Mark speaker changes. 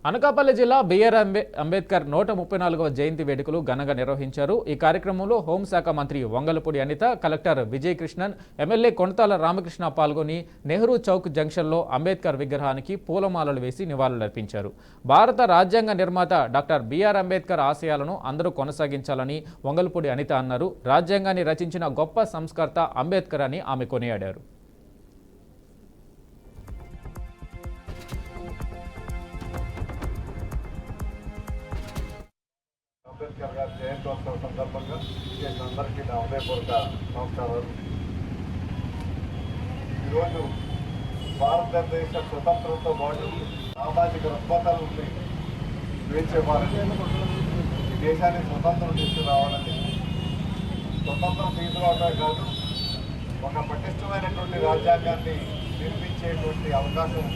Speaker 1: అనకాపల్లి జిల్లా బిఆర్ అంబేద్కర్ 134వ జయంతి వేడుకలు ఘనంగా నిర్వహించారు. ఈ కార్యక్రమంలో హోంశాఖ మంత్రి వంగలపూడి అనిత, కలెక్టర్ విజయ్ కృష్ణన్, ఎమ్మెల్యే కొణతాల రామకృష్ణ పాల్గొని నెహ్రూ చౌక్ జంక్షన్లో అంబేద్కర్ విగ్రహానికి పూలమాలలు వేసి నివాళులర్పించారు. భారత రాజ్యాంగ నిర్మాత డాక్టర్ బిఆర్ అంబేద్కర్ ఆశయాలను అందరూ కొనసాగించాలని వంగలపూడి అనిత అన్నారు. రాజ్యాంగాన్ని రచించిన గొప్ప సంస్కర్త అంబేద్కర్ అని ఆమె కొనియాడారు.
Speaker 2: అంబేద్కర్ గారి జయంతోత్సవ సందర్భంగా అందరికీ నా హృదయపూర్వక నమస్కారాలు. ఈరోజు భారతదేశ స్వతంత్రంతో పాటు సామాజిక రుగ్మతల్ని స్వేచ్ఛ ఈ దేశాన్ని స్వతంత్రం తీసుకురావాలని, స్వతంత్రం తీసుకురావడమే కాదు ఒక పటిష్టమైనటువంటి రాజ్యాంగాన్ని నిర్మించేటువంటి అవకాశం